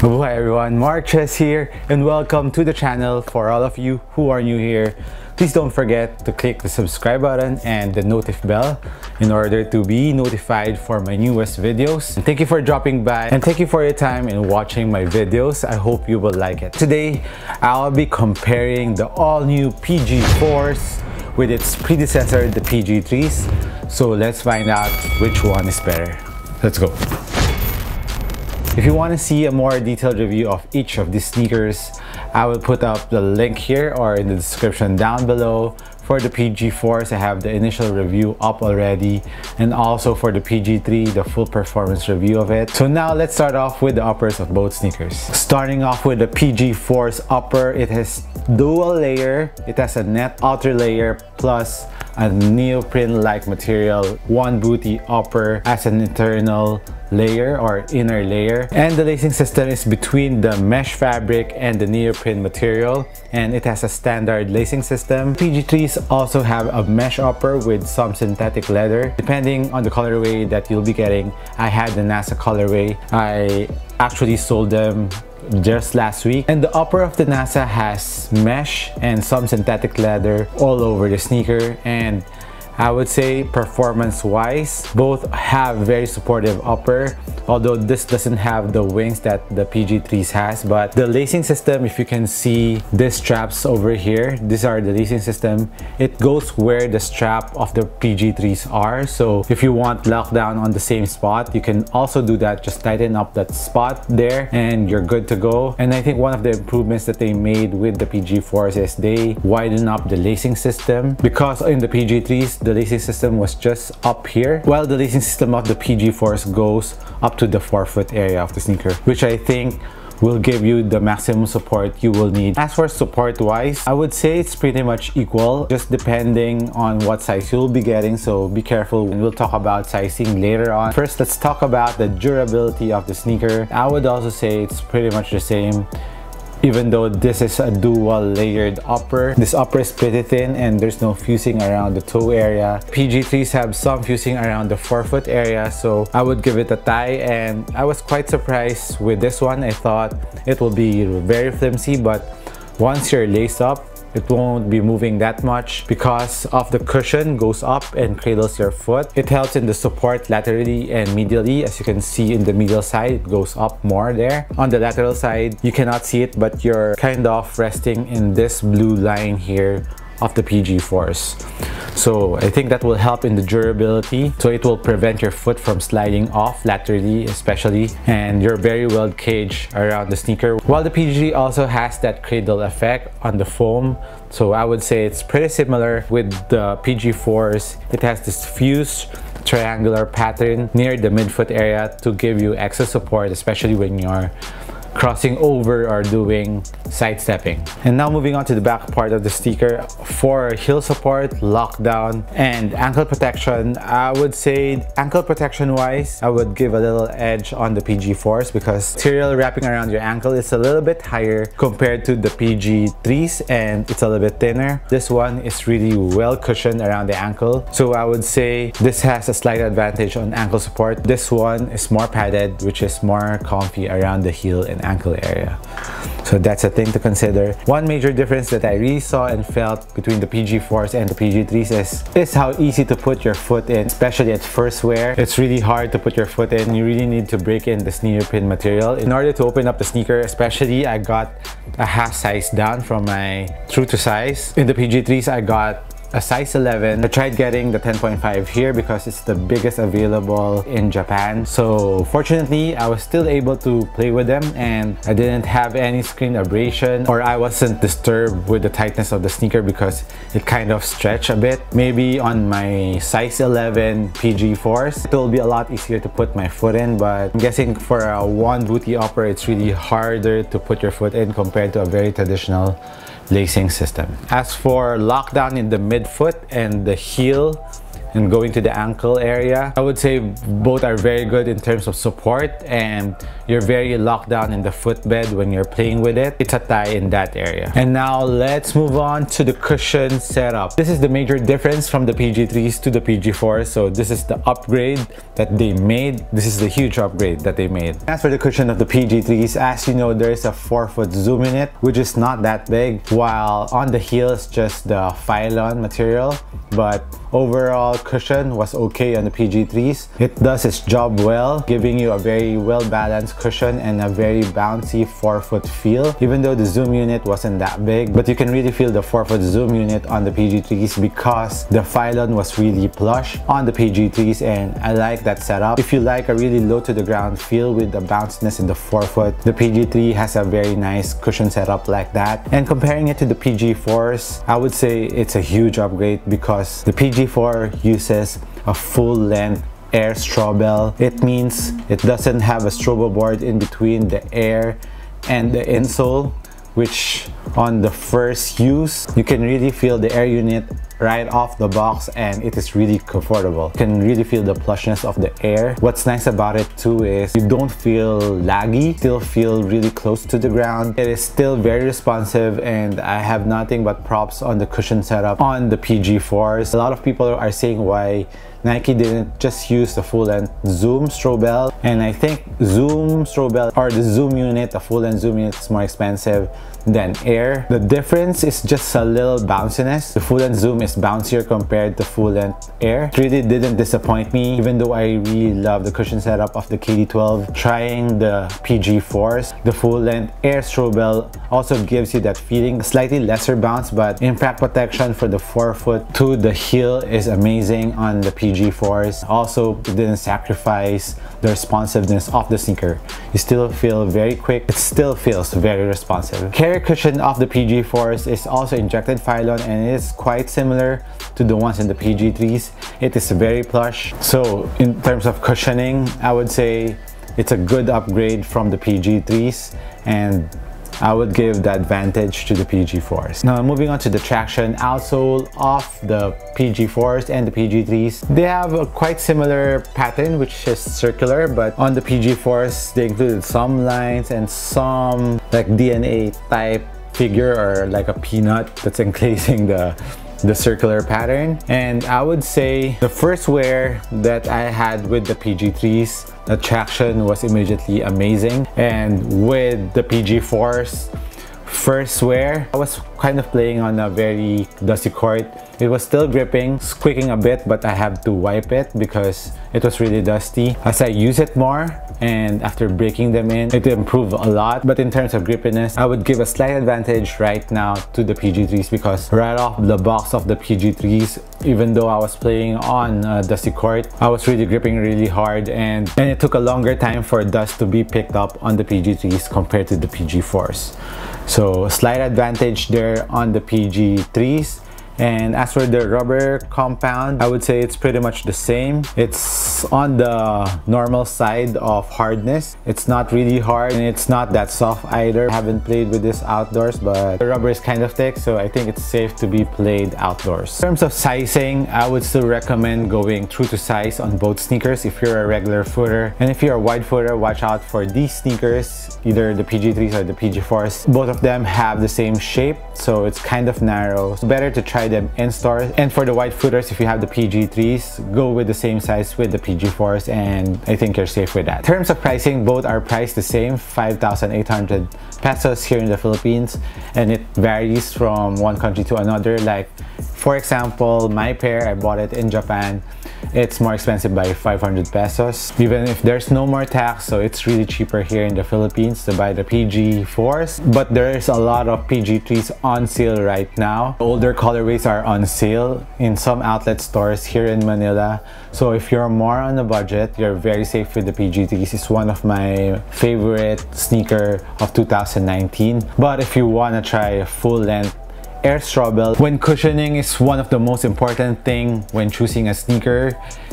Hi everyone, Marches here and welcome to the channel. For all of you who are new here, please don't forget to click the subscribe button and the notif bell in order to be notified for my newest videos. And thank you for dropping by and thank you for your time in watching my videos. I hope you will like it. Today, I'll be comparing the all-new PG4s with its predecessor, the PG3s. So let's find out which one is better. Let's go. If you want to see a more detailed review of each of these sneakers, I will put up the link here or in the description down below. For the PG4s, I have the initial review up already, and also for the PG3, the full performance review of it. So now let's start off with the uppers of both sneakers. Starting off with the PG4's upper, it has dual layer. It has a net outer layer plus a neoprene-like material, one booty upper as an internal layer or inner layer, and the lacing system is between the mesh fabric and the neoprene material, and it has a standard lacing system. PG3s also have a mesh upper with some synthetic leather depending on the colorway that you'll be getting. I had the NASA colorway. I actually sold them just last week, and the upper of the NASA has mesh and some synthetic leather all over the sneaker, and I would say performance-wise, both have very supportive upper, although this doesn't have the wings that the PG3s has. But the lacing system, if you can see these straps over here, these are the lacing system. It goes where the strap of the PG3s are. So if you want lockdown on the same spot, you can also do that. Just tighten up that spot there and you're good to go. And I think one of the improvements that they made with the PG4s is they widen up the lacing system, because in the PG3s, the lacing system was just up here, while the lacing system of the PG4s goes up to the forefoot area of the sneaker, which I think will give you the maximum support you will need. As for support wise, I would say it's pretty much equal, just depending on what size you'll be getting, so be careful, and we'll talk about sizing later on. First, let's talk about the durability of the sneaker. I would also say it's pretty much the same. Even though this is a dual layered upper, this upper is pretty thin and there's no fusing around the toe area. PG3s have some fusing around the forefoot area, so I would give it a tie, and I was quite surprised with this one. I thought it will be very flimsy, but once you're laced up, it won't be moving that much because of the cushion goes up and cradles your foot. It helps in the support laterally and medially. As you can see in the medial side, it goes up more there. On the lateral side, you cannot see it, but you're kind of resting in this blue line here of the PG4s. So I think that will help in the durability, so it will prevent your foot from sliding off laterally especially, and you're very well caged around the sneaker. While the PG also has that cradle effect on the foam, so I would say it's pretty similar with the PG4s. It has this fused triangular pattern near the midfoot area to give you extra support, especially when you're crossing over or doing sidestepping. And now moving on to the back part of the sneaker. For heel support, lockdown, and ankle protection, I would say ankle protection wise, I would give a little edge on the PG4s because material wrapping around your ankle is a little bit higher compared to the PG3s, and it's a little bit thinner. This one is really well cushioned around the ankle, so I would say this has a slight advantage on ankle support. This one is more padded, which is more comfy around the heel and ankle area. So that's a thing to consider. One major difference that I really saw and felt between the PG4s and the PG3s is how easy to put your foot in, especially at first wear. It's really hard to put your foot in. You really need to break in the neoprene material. In order to open up the sneaker, especially, I got a half size down from my true to size. In the PG3s, I got a size 11. I tried getting the 10.5 here because it's the biggest available in Japan. So fortunately, I was still able to play with them and I didn't have any screen abrasion, or I wasn't disturbed with the tightness of the sneaker because it kind of stretched a bit. Maybe on my size 11 PG4s, it will be a lot easier to put my foot in, but I'm guessing for a one booty upper, it's really harder to put your foot in compared to a very traditional lacing system. As for lockdown in the midfoot and the heel and going to the ankle area. I would say both are very good in terms of support, and you're very locked down in the footbed when you're playing with it. It's a tie in that area. And now let's move on to the cushion setup. This is the major difference from the PG3s to the PG4s. So this is the upgrade that they made. This is the huge upgrade that they made. As for the cushion of the PG3s, as you know, there's a 4-foot zoom in it, which is not that big, while on the heel it's just the Phylon material. But overall cushion was okay on the PG3s. It does its job well, giving you a very well balanced cushion and a very bouncy 4-foot feel, even though the zoom unit wasn't that big. But you can really feel the 4-foot zoom unit on the PG3s because the Phylon was really plush on the PG3s, and I like that setup. If you like a really low to the ground feel with the bounciness in the 4-foot, the PG3 has a very nice cushion setup like that. And comparing it to the PG4s, I would say it's a huge upgrade because the PG4 uses a full-length air straw bell. It means it doesn't have a strobo board in between the air and the insole, which on the first use, you can really feel the air unit right off the box, and it is really comfortable. You can really feel the plushness of the air. What's nice about it too is you don't feel laggy, still feel really close to the ground. It is still very responsive, and I have nothing but props on the cushion setup on the PG4s. A lot of people are saying why Nike didn't just use the full-length zoom strobe bell, and I think zoom strobe bell or the zoom unit, the full-length zoom unit, is more expensive than air. The difference is just a little bounciness. The full-length zoom is bouncier compared to full-length air. It really didn't disappoint me, even though I really love the cushion setup of the KD12. Trying the PG4s, the full-length air strobe bell also gives you that feeling, slightly lesser bounce, but impact protection for the 4-foot to the heel is amazing on the PG4s. Also, it didn't sacrifice the responsiveness of the sneaker. You still feel very quick. It still feels very responsive. Carrier cushion of the PG4s is also injected Phylon, and it is quite similar to the ones in the PG3s. It is very plush. So in terms of cushioning, I would say it's a good upgrade from the PG3s, and I would give the advantage to the PG4s. Now moving on to the traction outsole of the PG4s and the PG3s. They have a quite similar pattern, which is circular, but on the PG4s they included some lines and some like DNA type figure, or like a peanut that's encasing the circular pattern. And I would say the first wear that I had with the PG3s, the traction was immediately amazing, and with the PG4s first wear, I was kind of playing on a very dusty court. It was still gripping, squeaking a bit, but I have to wipe it because it was really dusty. As I use it more and after breaking them in, it improved a lot. But in terms of grippiness, I would give a slight advantage right now to the PG3s because right off the box of the PG3s, even though I was playing on a dusty court, I was really gripping really hard, and it took a longer time for dust to be picked up on the PG3s compared to the PG4s. So a slight advantage there on the PG3s. And as for the rubber compound, I would say it's pretty much the same. It's on the normal side of hardness. It's not really hard and it's not that soft either. I haven't played with this outdoors, but the rubber is kind of thick, so I think it's safe to be played outdoors. In terms of sizing, I would still recommend going true to size on both sneakers if you're a regular footer. And if you're a wide footer, watch out for these sneakers, either the PG3s or the PG4s. Both of them have the same shape, so it's kind of narrow. It's better to try them in stores. And for the wide footers, if you have the PG3s, go with the same size with the PG4s, and I think you're safe with that. In terms of pricing, both are priced the same, 5,800 pesos here in the Philippines, and it varies from one country to another. Like for example, my pair, I bought it in Japan. It's more expensive by 500 pesos, even if there's no more tax, so it's really cheaper here in the Philippines to buy the PG4s. But there's a lot of PG3s on sale right now. Older colorways are on sale in some outlet stores here in Manila. So if you're more on a budget, you're very safe with the PG3s. It's one of my favorite sneaker of 2019. But if you want to try a full-length air straw bell, when cushioning is one of the most important thing when choosing a sneaker,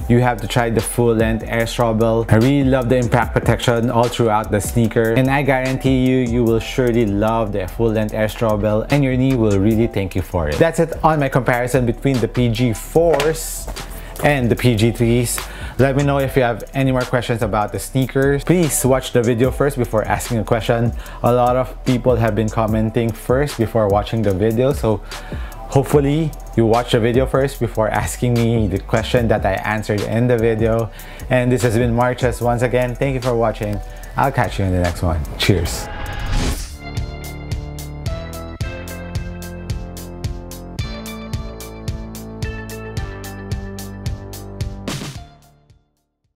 you have to try the full-length air straw bell. I really love the impact protection all throughout the sneaker, and I guarantee you will surely love the full-length air straw bell, and your knee will really thank you for it. That's it on my comparison between the PG4s and the PG3s. Let me know if you have any more questions about the sneakers. Please watch the video first before asking a question. A lot of people have been commenting first before watching the video, so hopefully you watch the video first before asking me the question that I answered in the video. And this has been Marches. Once again, thank you for watching. I'll catch you in the next one. Cheers.